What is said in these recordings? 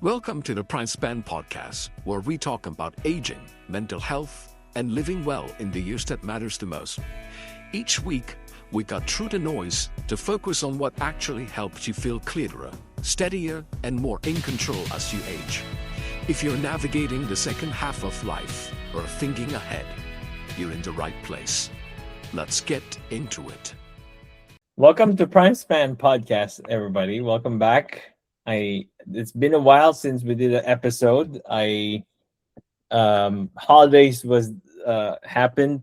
Welcome to the PrimeSpan Podcast, where we talk about aging, mental health, and living well in the years that matters the most. Each week, we cut through the noise to focus on what actually helps you feel clearer, steadier, and more in control as you age. If you're navigating the second half of life or thinking ahead, you're in the right place. Let's get into it. Welcome to PrimeSpan Podcast, everybody. Welcome back. It's been a while since we did an episode. Holidays was happened,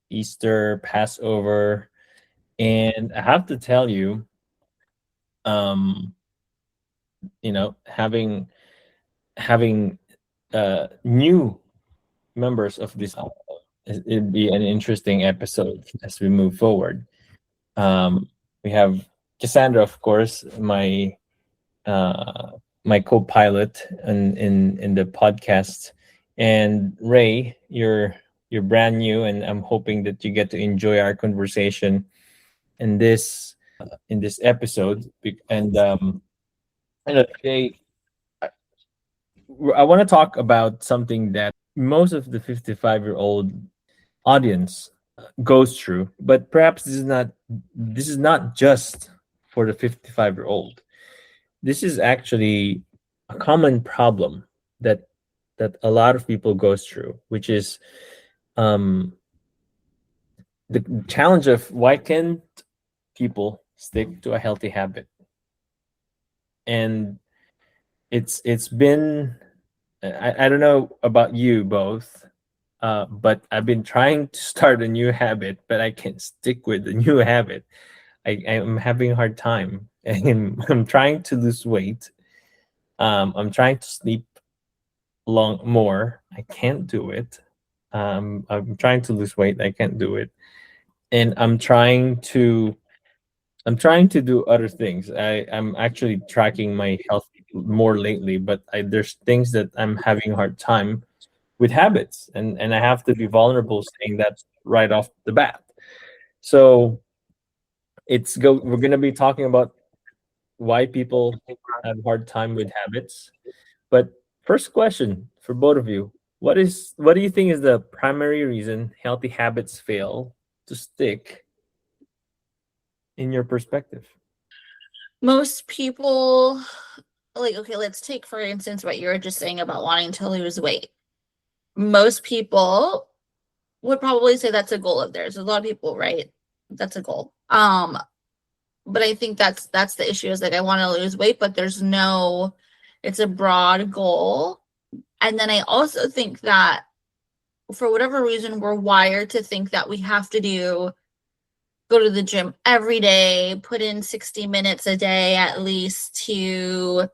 Easter, Passover, and I have to tell you, having new members of this, it'd be an interesting episode as we move forward. We have Kassandra, of course, my co-pilot in the podcast, and Ray, you're brand new, and I'm hoping that you get to enjoy our conversation in this episode. And today I want to talk about something that most of the 55-year-old audience goes through, but perhaps this is not just for the 55-year-old. This is actually a common problem that a lot of people goes through, which is the challenge of why can't people stick to a healthy habit. And it's been, I don't know about you both, but I've been trying to start a new habit, but I can't stick with the new habit. I'm having a hard time, and I'm trying to lose weight. I'm trying to sleep more. I can't do it. I'm trying to lose weight. I can't do it, and I'm trying to do other things. I'm actually tracking my health more lately, but there's things that I'm having a hard time with habits, and I have to be vulnerable saying that right off the bat. So we're going to be talking about why people have a hard time with habits. But first question for both of you, what do you think is the primary reason healthy habits fail to stick in your perspective? Most people, okay, let's take for instance what you were just saying about wanting to lose weight. Most people would probably say that's a goal of theirs. A lot of people, right? That's a goal. But I think that's the issue, is like, I want to lose weight, but it's a broad goal. And then I also think that for whatever reason, we're wired to think that we have to go to the gym every day, put in 60 minutes a day at least to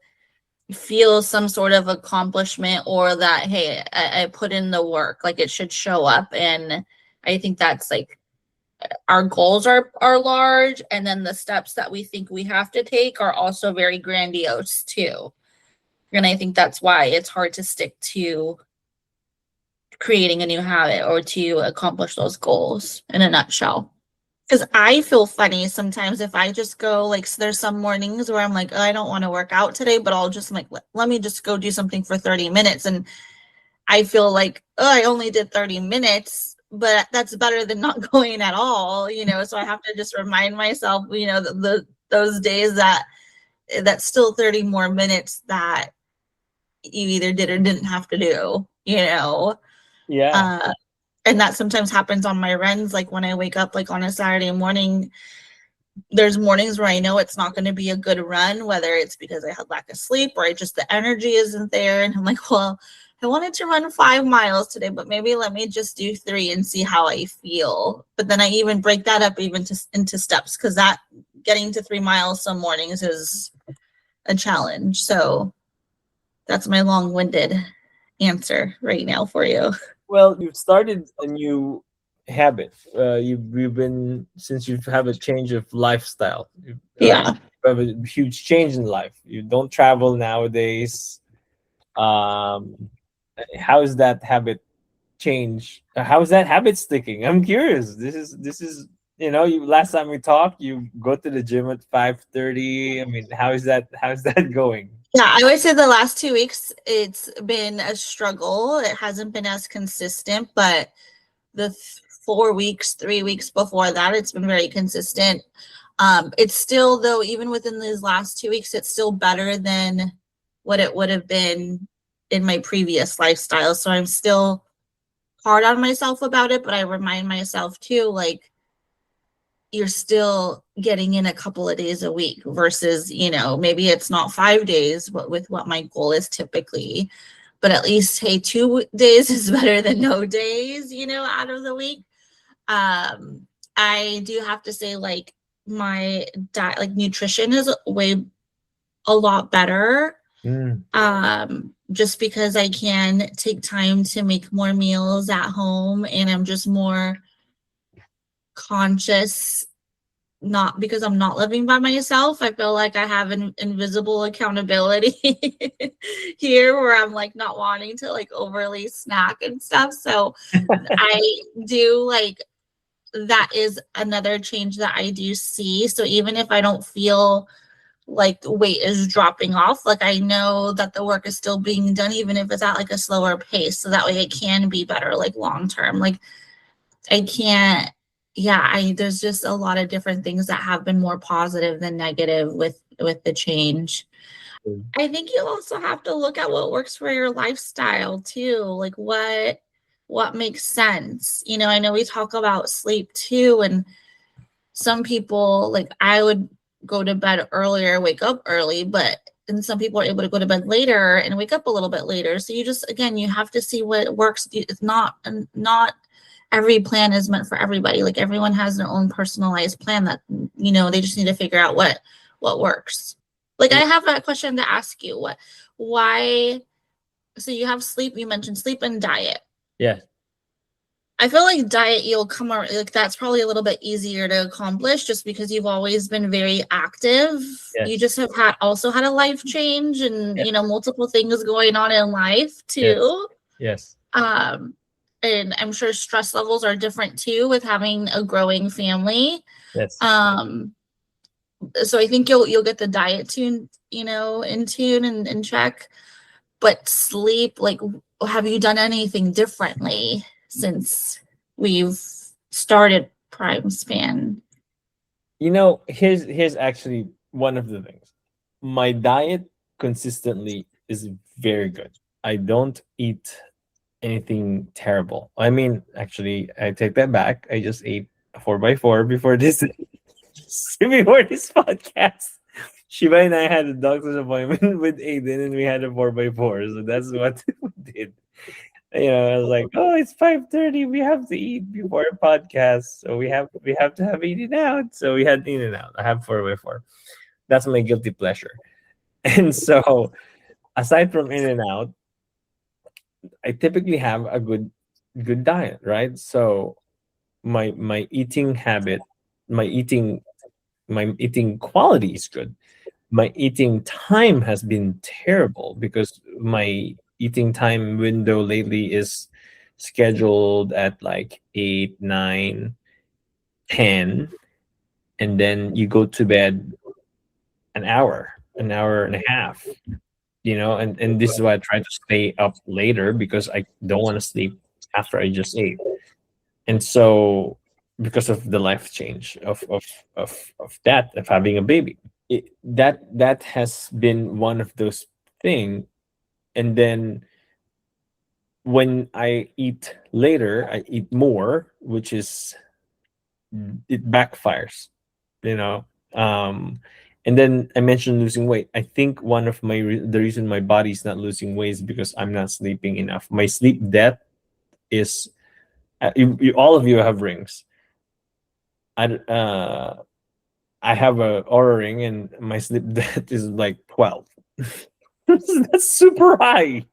feel some sort of accomplishment, or that, hey, I put in the work, like it should show up. And I think that's like, our goals are large, and then the steps that we think we have to take are also very grandiose too. And I think that's why it's hard to stick to creating a new habit or to accomplish those goals in a nutshell. Because I feel funny sometimes if I just go, like, so there's some mornings where I'm like, oh, I don't want to work out today, but I'll just like, let me just go do something for 30 minutes. And I feel like, oh, I only did 30 minutes, but that's better than not going at all, so I have to just remind myself, those days that's still 30 more minutes that you either did or didn't have to do, Yeah. And that sometimes happens on my runs. Like when I wake up, like on a Saturday morning, there's mornings where I know it's not going to be a good run, whether it's because I had lack of sleep or the energy isn't there. And I'm like, well, I wanted to run 5 miles today, but maybe let me just do 3 and see how I feel. But then I even break that up into steps, because that getting to 3 miles some mornings is a challenge. So that's my long-winded answer right now for you. Well, you've started a new habit. You've been, since you have a change of lifestyle. Yeah. You have a huge change in life. You don't travel nowadays. How is that habit change? How is that habit sticking? I'm curious. This is last time we talked, you go to the gym at 5:30. I mean, how is that going? Yeah, I would say the last 2 weeks, it's been a struggle. It hasn't been as consistent, but the 4 weeks, 3 weeks before that, it's been very consistent. It's still, though, even within these last 2 weeks, it's still better than what it would have been in my previous lifestyle. So I'm still hard on myself about it, but I remind myself too, like, you're still getting in a couple of days a week versus, maybe it's not 5 days, but with what my goal is typically, but at least, hey, 2 days is better than no days, out of the week. I do have to say, like, my diet, like, nutrition is a lot better. Just because I can take time to make more meals at home, and I'm just more conscious, not because I'm not living by myself. I feel like I have an invisible accountability here, where I'm like not wanting to like overly snack and stuff. So I do like, that is another change that I do see. So even if I don't feel like the weight is dropping off, like, I know that the work is still being done, even if it's at like a slower pace, so that way it can be better, like, long term. Like, I can't, there's just a lot of different things that have been more positive than negative with the change. I think you also have to look at what works for your lifestyle too, like what makes sense. I know we talk about sleep too, and some people, like, I would go to bed earlier, wake up early, and some people are able to go to bed later and wake up a little bit later. So you just, again, you have to see what works. It's not every plan is meant for everybody. Like, everyone has their own personalized plan that, they just need to figure out what works. Like, I have that question to ask you. Why? So you have sleep, you mentioned sleep and diet. Yeah. I feel like diet, you'll come around, like, that's probably a little bit easier to accomplish just because you've always been very active. Yes. You just have also had a life change and, Yes. Multiple things going on in life too. Yes. And I'm sure stress levels are different too with having a growing family. Yes. So I think you'll get the diet in tune and in check. But sleep, like, have you done anything differently since we've started PrimeSpan? Here's actually one of the things. My diet consistently is very good. I don't eat anything terrible. I mean, actually, I take that back. I just ate a 4x4 before this podcast. Shiva and I had a doctor's appointment with Aiden, and we had a 4x4. So that's what we did. I was like, oh, it's 5:30. We have to eat before a podcast, so we have to have eaten out. So we had eaten out. I have 4x4. That's my guilty pleasure. And so, aside from in and out, I typically have a good diet, right? So my eating habit, my eating quality is good. My eating time has been terrible because my eating time window lately is scheduled at like 8, 9, 10, and then you go to bed an hour and a half, and this is why I try to stay up later, because I don't want to sleep after I just ate. And so, because of the life change of that, of having a baby, that has been one of those things. And then when I eat later, I eat more, which is, it backfires, and then I mentioned losing weight. I think one of the reason my body is not losing weight is because I'm not sleeping enough. My sleep debt is, all of you have rings. I have a Aura ring, and my sleep debt is like 12. That's super high.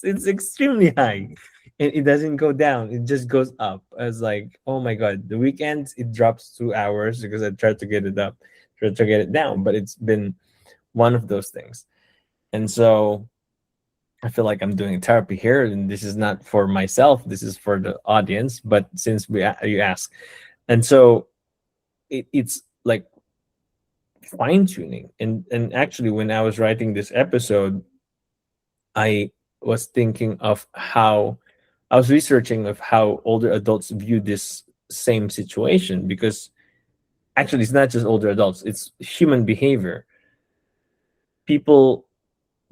It's extremely high, and it doesn't go down. It just goes up. I was like, oh my god. The weekends it drops 2 hours because I tried to get it up, tried to get it down, but it's been one of those things. And so I feel like I'm doing therapy here, and this is not for myself. This is for the audience. But since you ask, and so it's like fine-tuning. And actually, when I was writing this episode, I was thinking of how I was researching of how older adults view this same situation, because actually it's not just older adults, it's human behavior. People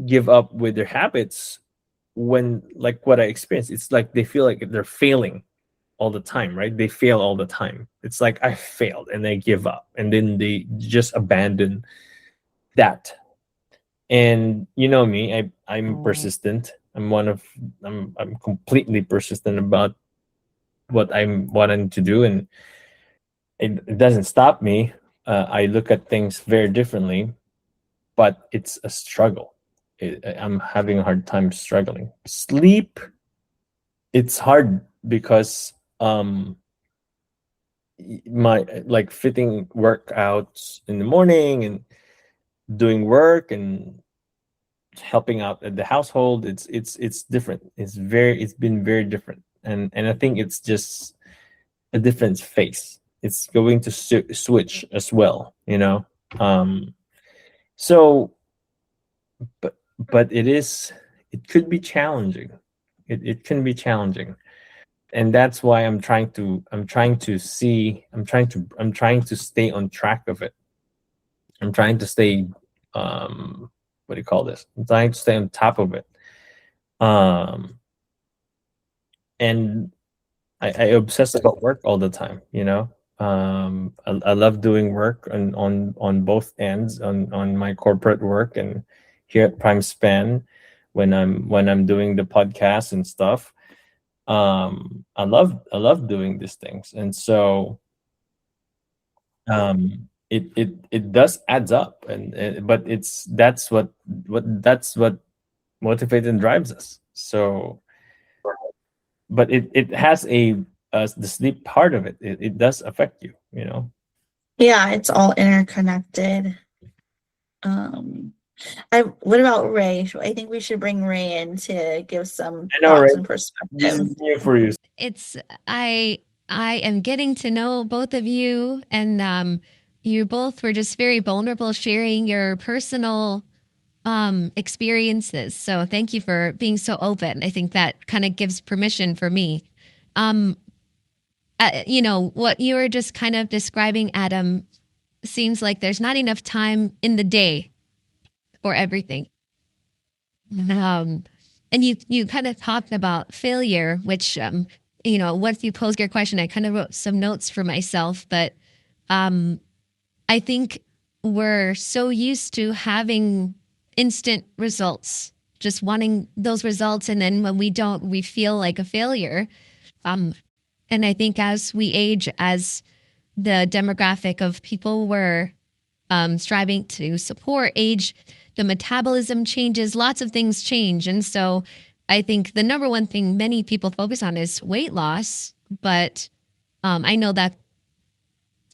give up with their habits when, like what I experienced, it's like they feel like they're failing all the time, right? They fail all the time. It's like I failed and they give up and then they just abandon that. And you know me, I'm persistent. I'm completely persistent about what I'm wanting to do, and it doesn't stop me. I look at things very differently, but it's a struggle. I'm having a hard time struggling. Sleep, it's hard because my like fitting workouts in the morning and doing work and helping out at the household, it's different. It's been very different, and I think it's just a different phase. It's going to switch as well, you know. So but it could be challenging. It can be challenging, and that's why I'm trying to stay on track of it. I'm trying to stay, what do you call this? I'm trying to stay on top of it. And I obsess about work all the time, you know. I love doing work on both ends, on my corporate work and here at PrimeSpan when I'm doing the podcast and stuff. I love doing these things, and so it does adds up, and but that's what motivates and drives us. So, but it has the sleep part of it. It does affect you, you know. Yeah, it's all interconnected. What about Ray? I think we should bring Ray in to give some thoughts and perspective. This is new for you. I am getting to know both of you, and you both were just very vulnerable, sharing your personal experiences. So thank you for being so open. I think that kind of gives permission for me. You know, what you were just kind of describing, Adam, seems like there's not enough time in the day for everything. And you kind of talked about failure, which, you know, once you posed your question, I kind of wrote some notes for myself, but I think we're so used to having instant results, just wanting those results. And then when we don't, we feel like a failure. And I think as we age, as the demographic of people we're striving to support age, the metabolism changes, lots of things change. And so I think the number one thing many people focus on is weight loss, but I know that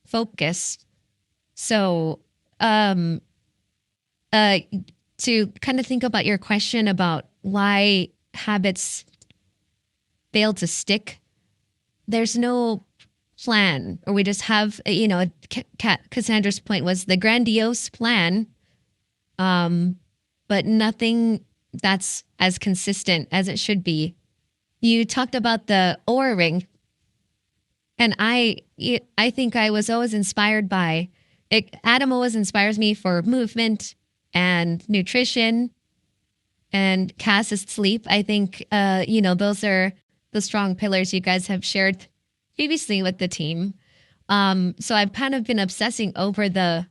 focus. So to kind of think about your question about why habits fail to stick, there's no plan, or we just have, you know, Kassandra's point was the grandiose plan, but nothing that's as consistent as it should be. You talked about the Oura ring, and I think I was always inspired by it. Adam always inspires me for movement and nutrition, and Cass's sleep. I think, you know, those are the strong pillars you guys have shared previously with the team. So I've kind of been obsessing over the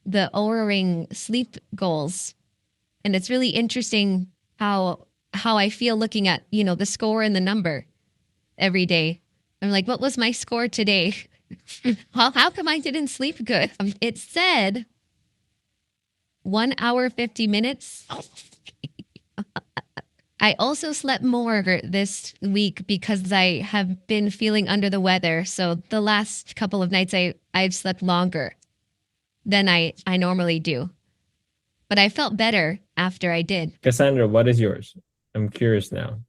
Oura ring sleep goals. And it's really interesting how I feel looking at, you know, the score and the number every day. I'm like, what was my score today? How come I didn't sleep good? It said 1 hour, 50 minutes. I also slept more this week because I have been feeling under the weather. So the last couple of nights I've slept longer than I normally do. But I felt better after I did. Kassandra, what is yours? I'm curious now.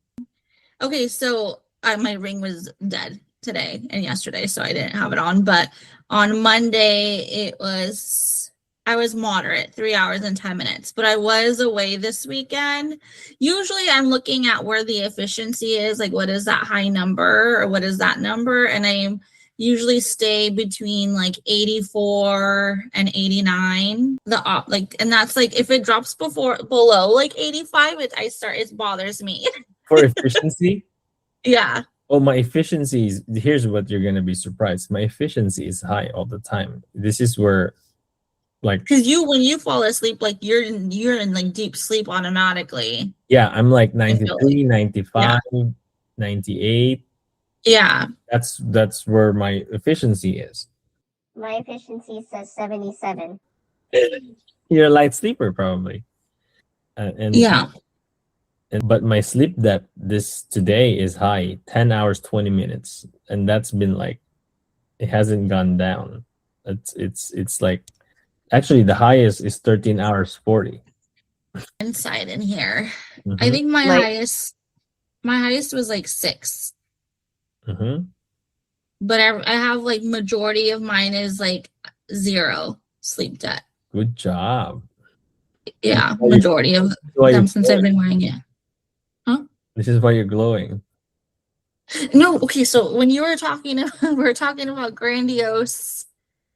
Okay, so my ring was dead today and yesterday, so I didn't have it on. But on Monday, it was I was moderate, 3 hours and 10 minutes, but I was away this weekend. Usually I'm looking at where the efficiency is, like what is that high number or what is that number? And I usually stay between like 84 and 89. And that's like if it drops below like 85, it bothers me. For efficiency? Yeah. Oh, my efficiency is, here's what you're gonna be surprised. My efficiency is high all the time. This is where, like, because when you fall asleep, like you're in like deep sleep automatically. yeah, I'm like 93, like, 95, 98. Yeah. That's where my efficiency is. My efficiency says 77. You're a light sleeper, probably. But my sleep depth today is high, 10 hours 20 minutes, and that's been like, it hasn't gone down. It's like, actually the highest is 13 hours 40 inside in here. Mm-hmm. I think my highest was like 6. Mm-hmm. But I have like majority of mine is like 0 sleep debt. Good job. Yeah, majority of them since I've been wearing it. Huh? This is why you're glowing. No, okay. So when you were talking, we were talking about grandiose,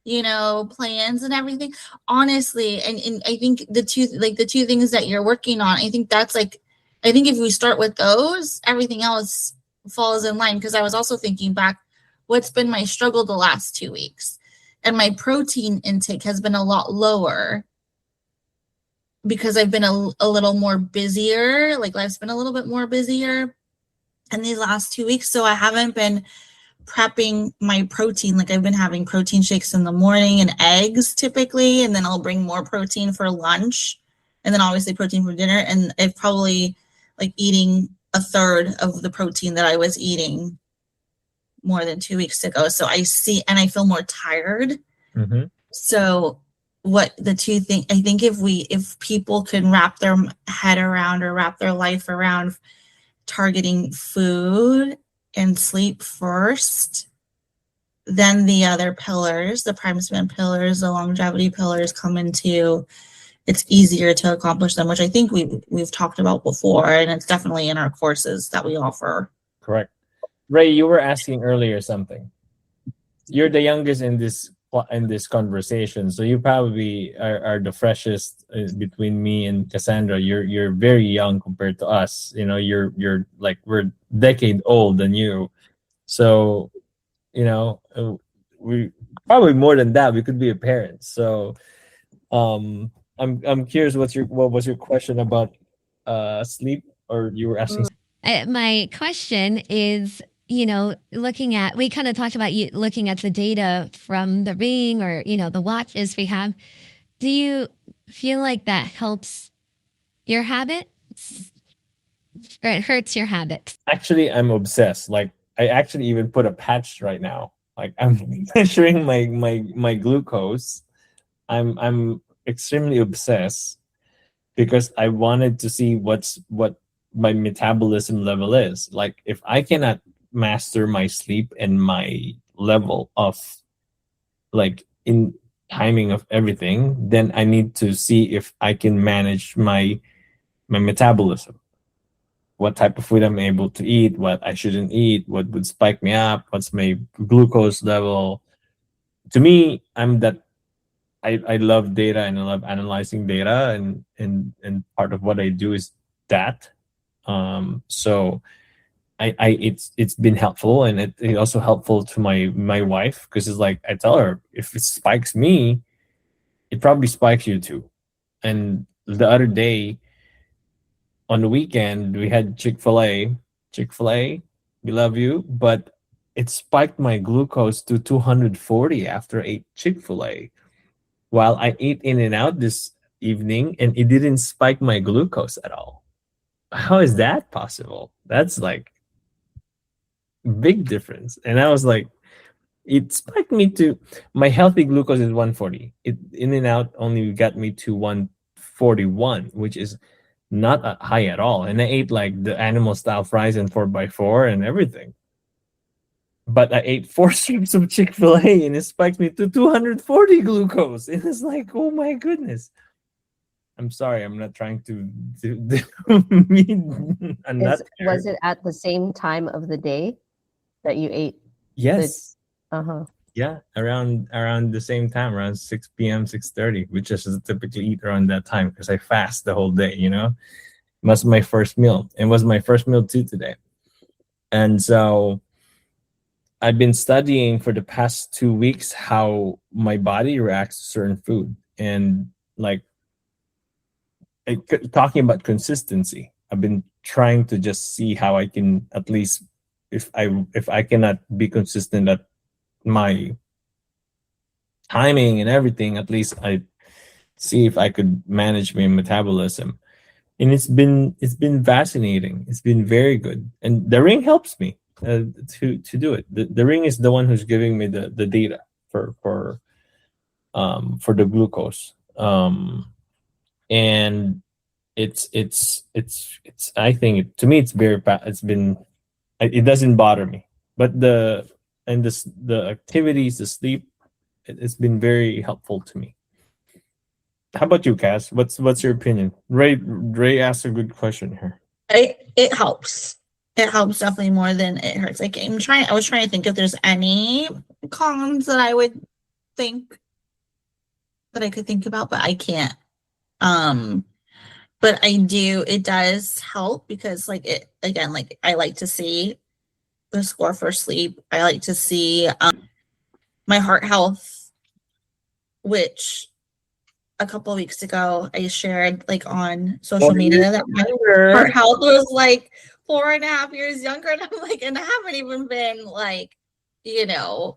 plans and everything. Honestly, and I think the two things that you're working on, I think if we start with those, everything else falls in line. Because I was also thinking back, what's been my struggle the last 2 weeks, and my protein intake has been a lot lower because I've been a little more busier. Like life's been a little bit more busier in these last 2 weeks. So I haven't been prepping my protein. Like I've been having protein shakes in the morning and eggs typically, and then I'll bring more protein for lunch, and then obviously protein for dinner. And I've probably like eating a third of the protein that I was eating more than 2 weeks ago. So I feel more tired. Mm-hmm. So what the two things, I think if people can wrap their head around or wrap their life around targeting food and sleep first, then the other pillars, the PrimeSpan pillars, the longevity pillars come into, it's easier to accomplish them, which I think we've talked about before, and it's definitely in our courses that we offer. Correct. Ray, you were asking earlier something. You're the youngest in this conversation, so you probably are the freshest between me and Kassandra. You're very young compared to us. You're like, we're a decade old than you, so we probably more than that. We could be a parent. So I'm curious, what was your question about sleep, or you were asking? My question is, we kind of talked about you looking at the data from the ring or, the watches we have. Do you feel like that helps your habits or it hurts your habits? Actually, I'm obsessed. Like, I actually even put a patch right now. Like, I'm measuring my glucose. I'm extremely obsessed because I wanted to see what my metabolism level is. Like, if I cannot master my sleep and my level of, like, in timing of everything, then I need to see if I can manage my metabolism, what type of food I'm able to eat, what I shouldn't eat, what would spike me up, what's my glucose level. To me, I love data, and I love analyzing data, and part of what I do is that. So it's been helpful, and it's also helpful to my wife, because it's like, I tell her, if it spikes me, it probably spikes you too. And the other day on the weekend, we had Chick-fil-A, we love you, but it spiked my glucose to 240 after I ate Chick-fil-A, while I ate In-N-Out this evening, and it didn't spike my glucose at all. How is that possible? That's like big difference. And I was like, it spiked me to, my healthy glucose is 140. In-N-Out only got me to 141, which is not high at all. And I ate like the animal style fries and 4x4 and everything. but I ate 4 strips of Chick-fil-A and it spiked me to 240 glucose. And it's like, oh my goodness. I'm sorry, I'm not trying to I'm not there. Was it at the same time of the day that you ate? Yes. Uh-huh. Yeah, around the same time, around 6 p.m., 6:30, which is typically eat around that time because I fast the whole day, It was my first meal. It was my first meal too today. And so I've been studying for the past 2 weeks how my body reacts to certain food. And like talking about consistency, I've been trying to just see how I can at least, if I cannot be consistent at my timing and everything, at least I see if I could manage my metabolism. And it's been fascinating. It's been very good, and the ring helps me to do it. The ring is the one who's giving me the data for the glucose, and it's I think to me it's very it doesn't bother me, but the activities, the sleep, it's been very helpful to me. How about you, Cass? What's your opinion? Ray asked a good question here. It helps. It helps definitely more than it hurts. Like I was trying to think if there's any cons that I would think that I could think about, but I can't. But it does help because like it again, like I like to see the score for sleep. I like to see my heart health, which a couple of weeks ago I shared like on social media that my heart health was like 4.5 years younger, and I'm like, and I haven't even been like,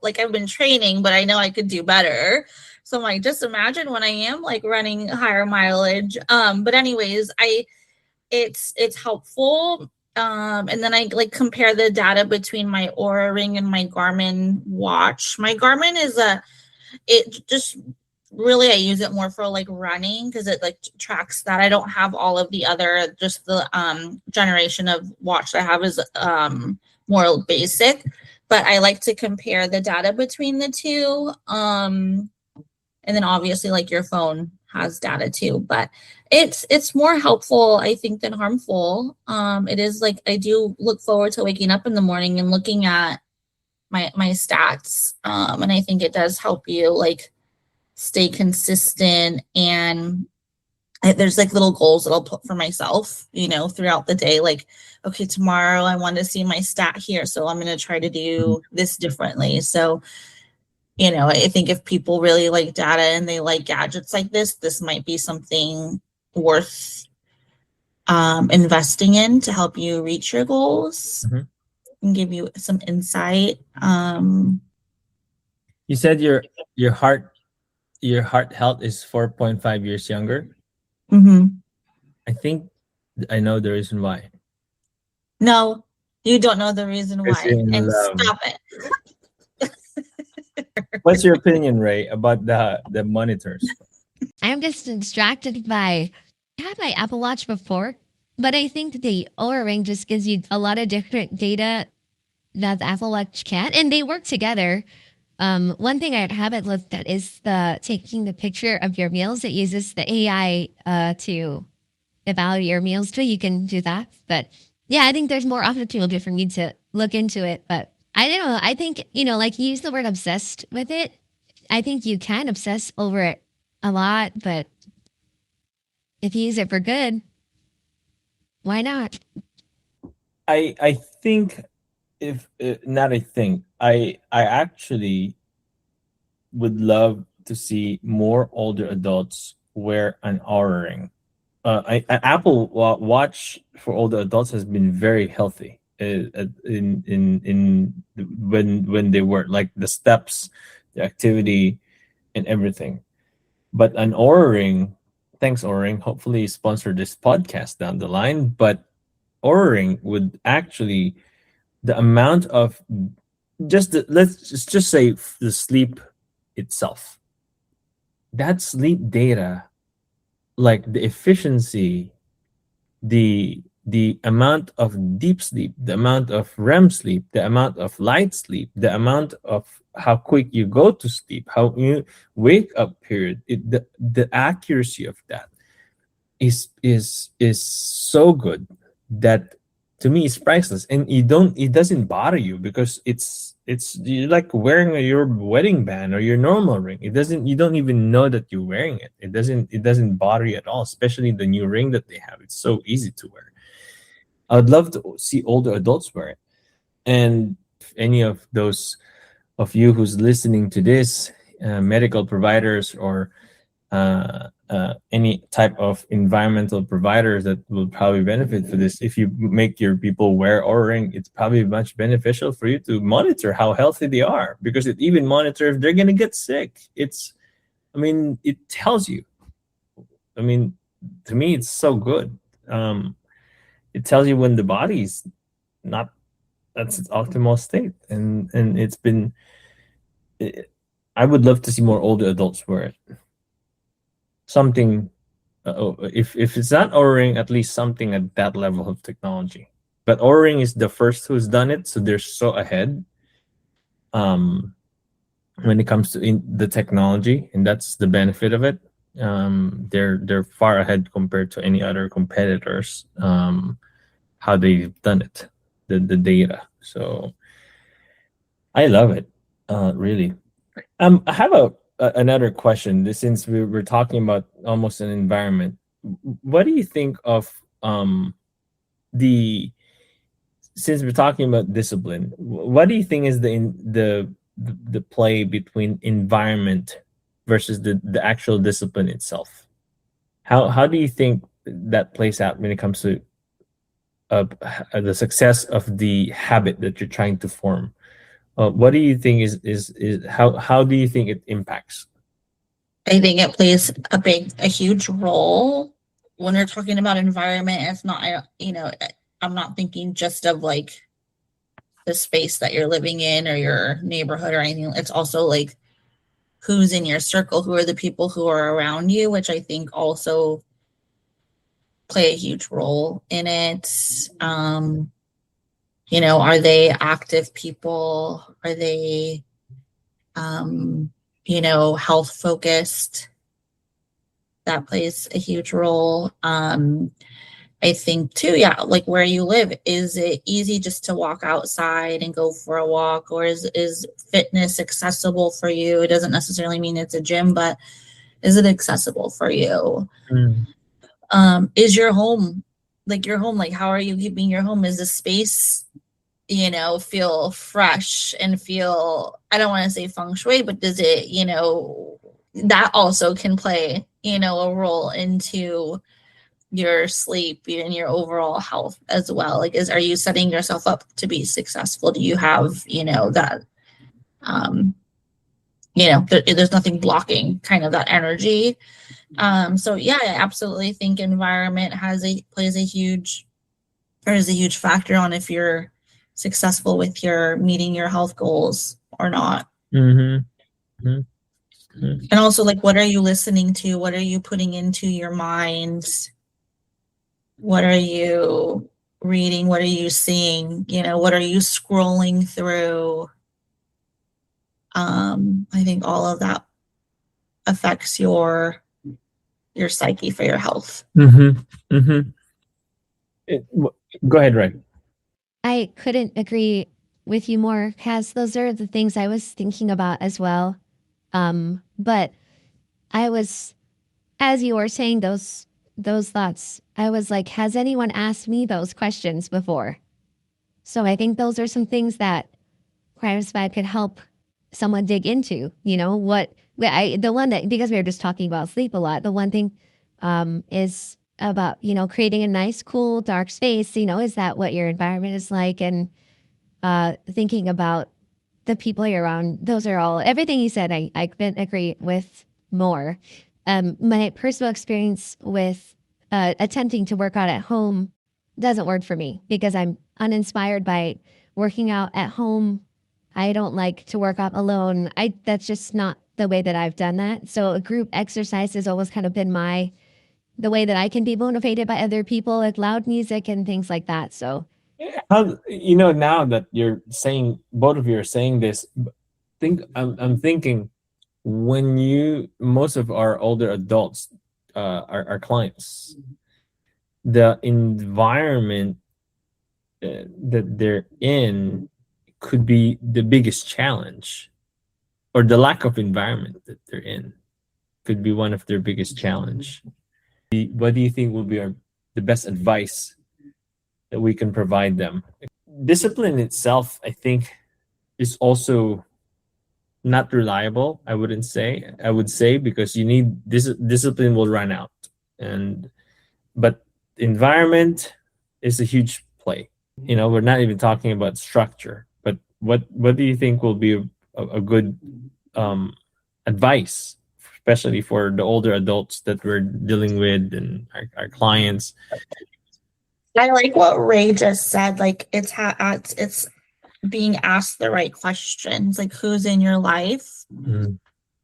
like I've been training, but I know I could do better. So I'm like, just imagine when I am like running higher mileage. But anyways, it's helpful. And then I like compare the data between my Oura Ring and my Garmin watch. My Garmin is I use it more for like running because it like tracks that. I don't have all of the other, just the generation of watch that I have is more basic, but I like to compare the data between the two. And then obviously like your phone has data too, but it's more helpful, I think, than harmful. It is like, I do look forward to waking up in the morning and looking at my stats. And I think it does help you like stay consistent, and there's like little goals that I'll put for myself, throughout the day. Like, okay, tomorrow I want to see my stat here, so I'm going to try to do this differently. So, I think if people really like data and they like gadgets like this might be something worth investing in to help you reach your goals and give you some insight. You said your heart health is 4.5 years younger. I think I know the reason why. No, you don't know the reason why. And stop it. What's your opinion, Ray, about the monitors? I'm just distracted by, I had my Apple Watch before, but I think the Oura Ring just gives you a lot of different data that the Apple Watch can't, and they work together. One thing I haven't looked at is taking the picture of your meals. It uses the AI to evaluate your meals too. You can do that. But yeah, I think there's more opportunity for you to look into it. But I don't know. I think, like you use the word obsessed with it. I think you can obsess over it a lot, but if you use it for good, why not? I think I actually would love to see more older adults wear an Oura Ring. An Apple Watch for older adults has been very healthy in when they work, like the steps, the activity, and everything. But an Oura Ring, thanks Oura Ring, hopefully sponsor this podcast down the line. But Oura Ring would actually, the amount of let's just say the sleep itself, that sleep data, like the efficiency, the the amount of deep sleep, the amount of REM sleep, the amount of light sleep, the amount of how quick you go to sleep, how you wake up period, the accuracy of that is so good that to me it's priceless. And it doesn't bother you because it's you're like wearing your wedding band or your normal ring. You don't even know that you're wearing it. It doesn't bother you at all, especially the new ring that they have. It's so easy to wear. I'd love to see older adults wear it. And if any of those of you who's listening to this, medical providers or any type of environmental providers that will probably benefit for this, if you make your people wear Oura Ring, it's probably much beneficial for you to monitor how healthy they are, because it even monitors if they're going to get sick. It tells you. To me, it's so good. It tells you when the body's not that's its optimal state, and it's been. I would love to see more older adults wear it. Something, if it's not Oura Ring, at least something at that level of technology. But Oura Ring is the first who's done it, so they're so ahead. When it comes to the technology, and that's the benefit of it. They're far ahead compared to any other competitors. How they've done it, the data. So I love it, really. I have another question. Since we're talking about almost an environment, what do you think of since we're talking about discipline, what do you think is the play between environment versus the actual discipline itself? How do you think that plays out when it comes to the success of the habit that you're trying to form? What do you think is how do you think it impacts? I think it plays a huge role when you're talking about environment. It's not, I'm not thinking just of like the space that you're living in or your neighborhood or anything. It's also like who's in your circle, who are the people who are around you, which I think also play a huge role in it. Are they active people? Are they, health focused? That plays a huge role. I think too, yeah, like where you live, is it easy just to walk outside and go for a walk, or is fitness accessible for you? It doesn't necessarily mean it's a gym, but is it accessible for you? Is your home, like how are you keeping your home? Is the space, feel fresh and feel, I don't want to say feng shui, but does it, that also can play, a role into your sleep and your overall health as well. Like, are you setting yourself up to be successful? Do you have, that, there's nothing blocking kind of that energy. So yeah, I absolutely think environment is a huge factor on if you're successful with meeting your health goals or not. Mm-hmm. Mm-hmm. And also, like, what are you listening to? What are you putting into your mind? What are you reading? What are you seeing? What are you scrolling through? I think all of that affects your psyche for your health. Mm-hmm. Mm-hmm. Go ahead, Ray. I couldn't agree with you more, Cass. Those are the things I was thinking about as well. But I was, as you were saying those thoughts, I was like, has anyone asked me those questions before? So I think those are some things that PrimeSpan could help someone dig into. The one that, because we were just talking about sleep a lot, the one thing is about, creating a nice, cool, dark space. Is that what your environment is like? And thinking about the people you're around. Those are all, everything you said, I couldn't agree with more. My personal experience with attempting to work out at home doesn't work for me because I'm uninspired by working out at home. I don't like to work out alone. That's just not the way that I've done that. So a group exercise has always kind of been my the way that I can be motivated by other people with loud music and things like that. So How, now that you're saying, both of you are saying this, I'm thinking, when most of our older adults, our clients, the environment that they're in could be the biggest challenge, or the lack of environment that they're in could be one of their biggest challenge. What do you think will be the best advice that we can provide them? Discipline itself, I think, is also not reliable. I would say, because you need discipline will run out, but environment is a huge play. We're not even talking about structure, but what do you think will be a good advice, especially for the older adults that we're dealing with and our clients? I like what Ray just said. Like, it's being asked the right questions. Like, who's in your life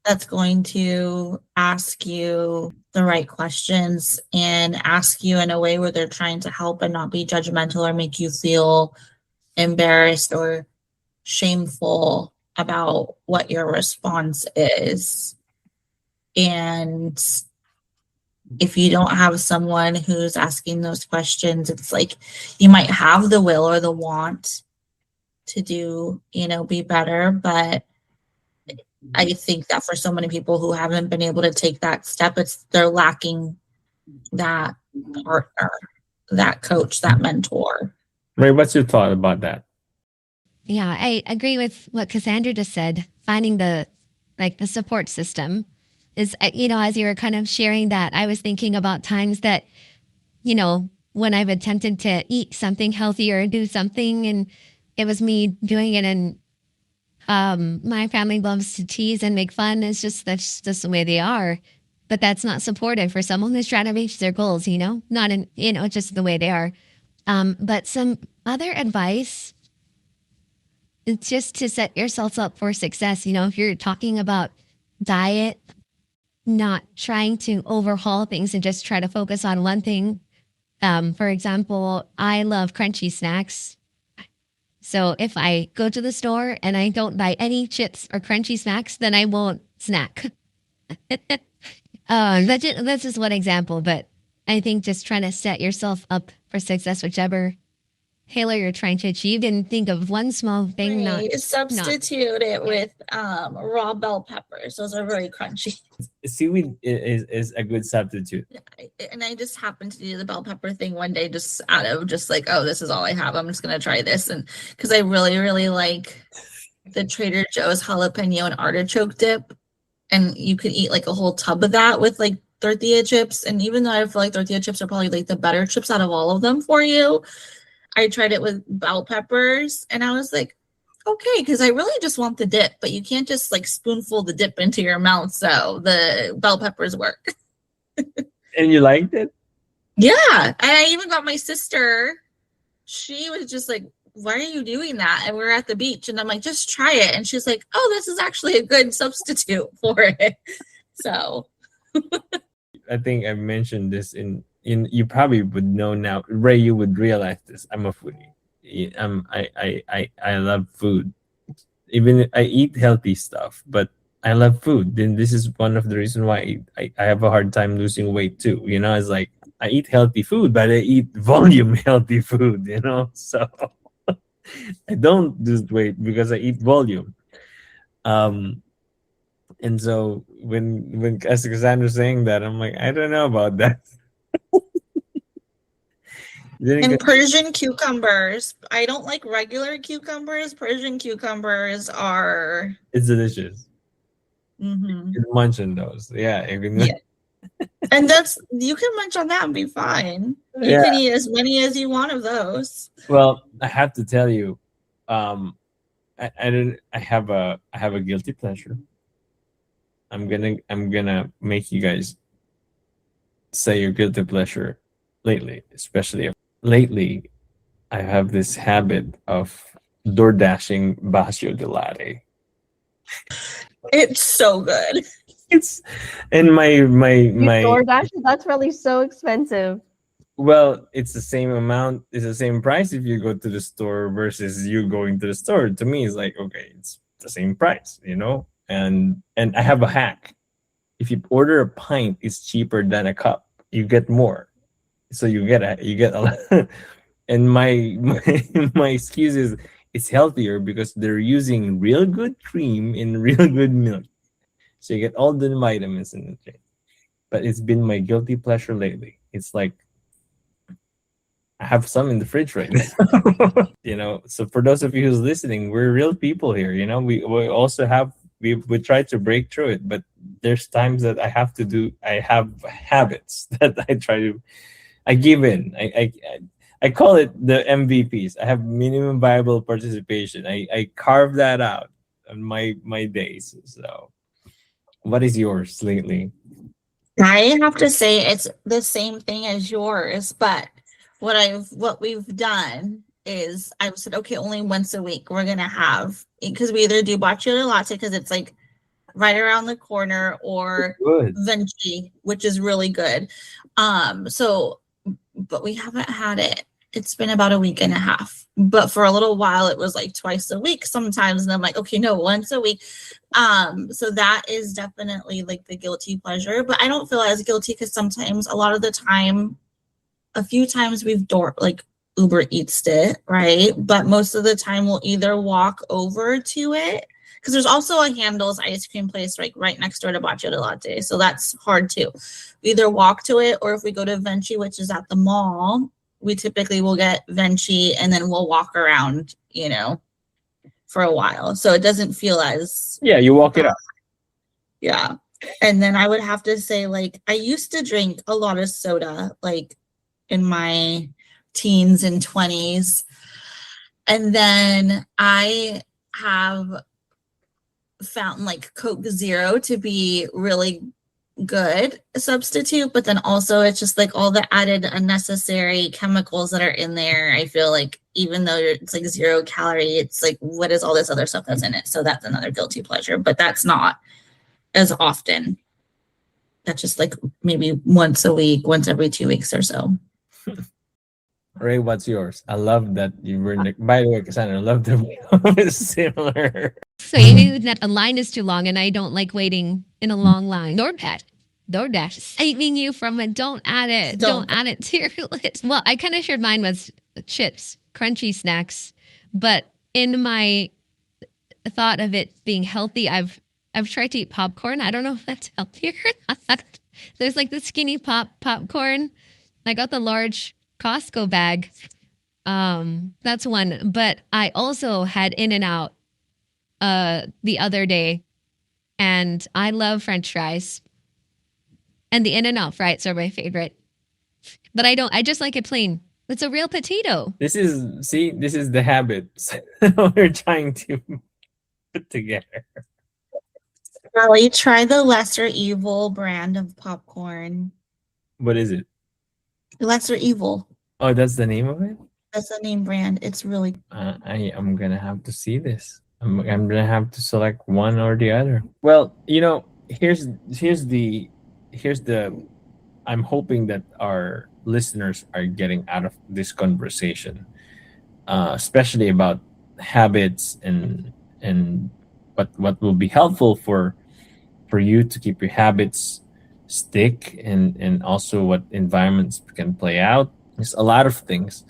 that's going to ask you the right questions and ask you in a way where they're trying to help and not be judgmental or make you feel embarrassed or shameful about what your response is. And if you don't have someone who's asking those questions, it's like you might have the will or the want to do, be better. But I think that for so many people who haven't been able to take that step, they're lacking that partner, that coach, that mentor. Ray, what's your thought about that? yeah, I agree with what Kassandra just said. Finding the support system is, as you were kind of sharing that, I was thinking about times that, when I've attempted to eat something healthy or do something, and it was me doing it, and my family loves to tease and make fun. That's just the way they are. But that's not supportive for someone who's trying to reach their goals, not in, it's just the way they are. But some other advice, it's just to set yourself up for success. If you're talking about diet, not trying to overhaul things and just try to focus on one thing. For example, I love crunchy snacks. So if I go to the store and I don't buy any chips or crunchy snacks, then I won't snack. That's just one example, but I think just trying to set yourself up for success, whichever halo you're trying to achieve, and think of one small thing. Substitute it with raw bell peppers. Those are very crunchy. Seaweed is a good substitute. And I just happened to do the bell pepper thing one day, just out of just like, oh, this is all I have, I'm just gonna try this. And because I really, really like the Trader Joe's jalapeno and artichoke dip, and you could eat like a whole tub of that with like tortilla chips. And even though I feel like tortilla chips are probably like the better chips out of all of them for you, I tried it with bell peppers, and I was like, okay, because I really just want the dip, but you can't just like spoonful the dip into your mouth. So the bell peppers work. And you liked it? Yeah. And I even got my sister. She was just like, why are you doing that? And we were at the beach, and I'm like, just try it. And she's like, oh, this is actually a good substitute for it. So I think I mentioned this in you probably would know now. Ray, you would realize this. I'm a foodie. I love food. Even I eat healthy stuff, but I love food. Then this is one of the reasons why I have a hard time losing weight too. It's like I eat healthy food, but I eat volume healthy food, so I don't lose weight because I eat volume. And so when as Kassandra saying that, I'm like, I don't know about that. and Persian cucumbers. I don't like regular cucumbers. Persian cucumbers are. It's delicious. Mm-hmm. You can munch on those. Yeah. And you can munch on that and be fine. You can eat as many as you want of those. Well, I have to tell you, I have a guilty pleasure. I'm gonna make you guys say your guilty pleasure especially lately. I have this habit of door dashing Bacio de Latte. It's so good. It's and my DoorDash, that's really so expensive. well, it's the same amount, it's the same price if you go to the store versus you going to the store. To me, it's like, okay, it's the same price, And I have a hack. If you order a pint, it's cheaper than a cup. You get more. So you get a lot. And my excuse is it's healthier because they're using real good cream in real good milk. So you get all the vitamins and nutrients. But it's been my guilty pleasure lately. It's like I have some in the fridge right now. So for those of you who's listening, we're real people here. We also have we try to break through it, but there's times that I have habits that I give in. I call it the MVPs. I have minimum viable participation. I carve that out on my days. So what is yours lately? I have to say it's the same thing as yours, but what we've done is I've said, okay, only once a week we're gonna have, because we either do bocce latte because it's like right around the corner, or Good. Venti, which is really good. But we haven't had it. It's been about a week and a half. But for a little while it was like twice a week sometimes. And I'm like, okay, no, once a week. So that is definitely like the guilty pleasure. But I don't feel as guilty because sometimes, a lot of the time, a few times we've Uber Eats it, right? But most of the time we'll either walk over to it, because there's also a Handles ice cream place right next door to Bocce de Latte. So that's hard too. We either walk to it, or if we go to Venti, which is at the mall, we typically will get Venti and then we'll walk around, for a while. So it doesn't feel as... Yeah, you walk it up. Yeah. And then I would have to say, I used to drink a lot of soda, in my teens and 20s. And then I have found Coke Zero to be really good substitute, but then also it's just all the added unnecessary chemicals that are in there. I feel even though it's 0 calorie, it's what is all this other stuff that's in it? So that's another guilty pleasure, but that's not as often. That's just maybe once a week, once every 2 weeks or so. Ray, what's yours? I love that you were. By the way, Kassandra, I love that we're similar. So you knew that a line is too long, and I don't like waiting in a long line. DoorDash saving you from it. Don't add it. Don't add it to your list. Well, I kind of shared mine was chips, crunchy snacks, but in my thought of it being healthy, I've tried to eat popcorn. I don't know if that's healthier or not. There's the skinny popcorn. I got the large Costco bag. That's one. But I also had In-N-Out the other day, and I love French fries. And the In-N-Out fries are my favorite. But I just like it plain. It's a real potato. This is the habits we're trying to put together. Really, try the Lesser Evil brand of popcorn. What is it? Lesser Evil. Oh, that's the name of it? That's the name brand. It's really... I'm gonna have to see this. I'm gonna have to select one or the other. Well, here's the I'm hoping that our listeners are getting out of this conversation, especially about habits and what will be helpful for you to keep your habits stick, and also what environments can play out. There's a lot of things.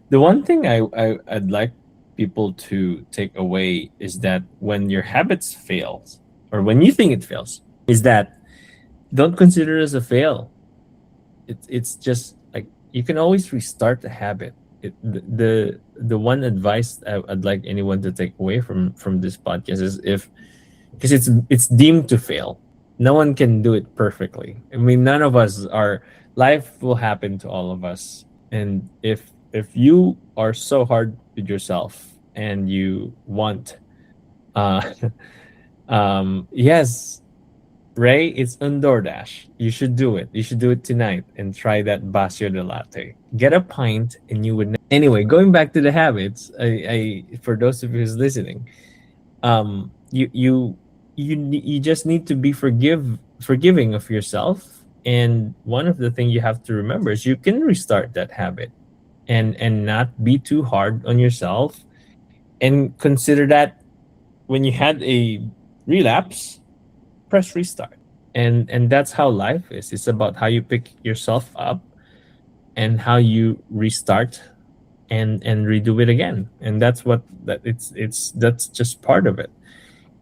The one thing I'd like people to take away is that when your habits fails, or when you think it fails, is that don't consider it as a fail. It's just you can always restart the habit. The one advice I'd like anyone to take away from this podcast is because it's deemed to fail. No one can do it perfectly. I mean, none of us are. Life will happen to all of us, and if you are so hard with yourself and you want, yes, Ray, it's on DoorDash. You should do it. You should do it tonight and try that Bocce de Latte. Get a pint, and you would. Anyway, going back to the habits, I for those of you who's listening, you just need to be forgiving of yourself. And one of the things you have to remember is you can restart that habit and not be too hard on yourself, and consider that when you had a relapse, press restart. And that's how life is. It's about how you pick yourself up and how you restart and redo it again. And that's that's just part of it.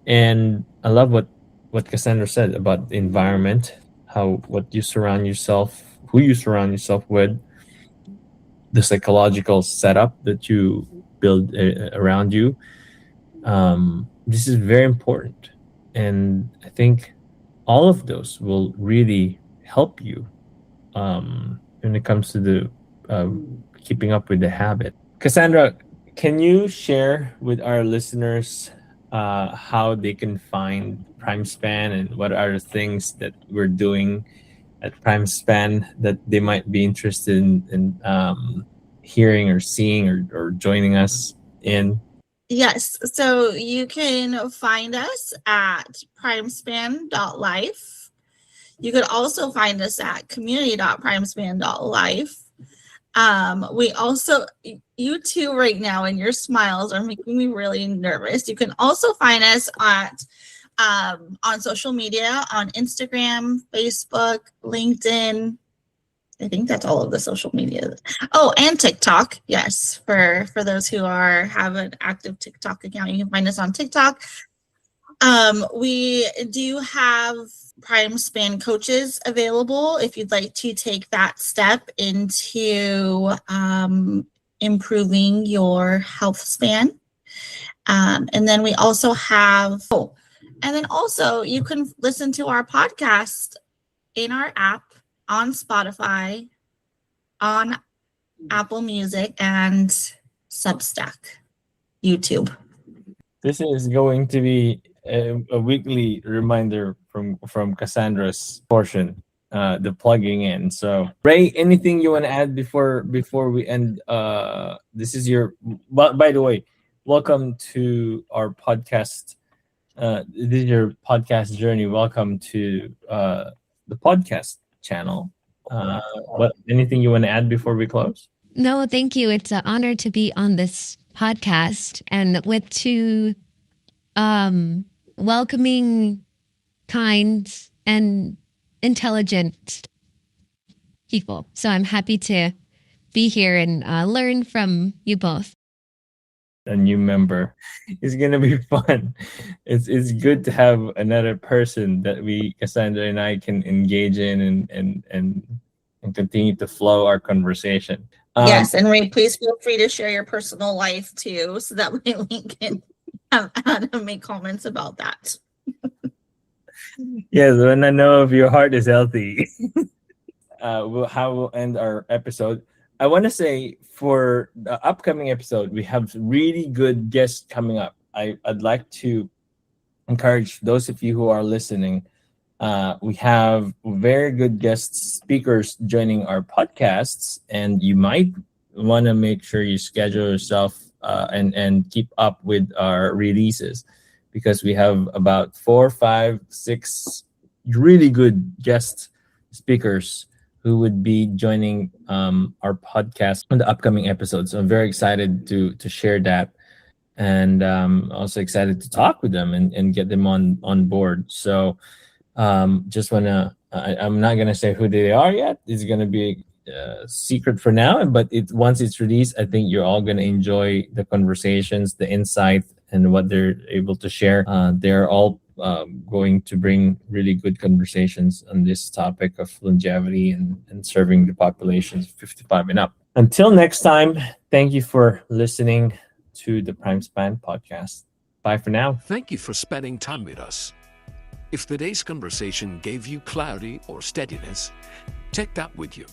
And I love what Kassandra said about the environment, how what you surround yourself, who you surround yourself with, the psychological setup that you build around you. This is very important, and I think all of those will really help you when it comes to the keeping up with the habit. Kassandra, can you share with our listeners how they can find PrimeSpan and what are the things that we're doing at PrimeSpan that they might be interested in hearing or seeing or joining us in? Yes. So you can find us at primespan.life. You could also find us at community.primespan.life. We also, you two right now, and your smiles are making me really nervous. You can also find us at on social media, on Instagram, Facebook, LinkedIn. I think that's all of the social media. Oh, and TikTok. Yes, for those who have an active TikTok account, you can find us on TikTok. We do have PrimeSpan coaches available if you'd like to take that step into improving your health span. And then we also have, and then also you can listen to our podcast in our app, on Spotify, on Apple Music, and Substack, YouTube. This is going to be a weekly reminder from Kassandra's portion, the plugging in. So, Ray, anything you want to add before we end? This is your. By the way, welcome to our podcast. This is your podcast journey. Welcome to the podcast channel. What anything you want to add before we close? No, thank you. It's an honor to be on this podcast and with two welcoming, kind, and intelligent people. So I'm happy to be here and learn from you both. A new member. It's gonna be fun. It's good to have another person that Kassandra and I can engage in and continue to flow our conversation. Yes, and Ray, please feel free to share your personal life too, so that we can have Adam make comments about that. Yes, when I know if your heart is healthy. How we'll end our episode. I want to say for the upcoming episode, we have really good guests coming up. I'd like to encourage those of you who are listening. We have very good guest speakers joining our podcasts, and you might want to make sure you schedule yourself and keep up with our releases, because we have about 4, 5, 6 really good guest speakers who would be joining our podcast on the upcoming episodes. So I'm very excited to share that, and also excited to talk with them and get them on board. So just wanna, I'm not gonna say who they are yet. It's gonna be a secret for now, but once it's released, I think you're all gonna enjoy the conversations, the insight, and what they're able to share. They're all going to bring really good conversations on this topic of longevity and serving the populations 55 and up. Until next time, thank you for listening to the PrimeSpan Podcast. Bye for now. Thank you for spending time with us. If today's conversation gave you clarity or steadiness, take that with you.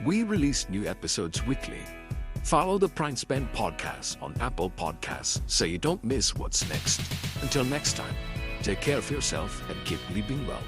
We release new episodes weekly. Follow the PrimeSpan Podcast on Apple Podcasts so you don't miss what's next. Until next time, take care of yourself and keep living well.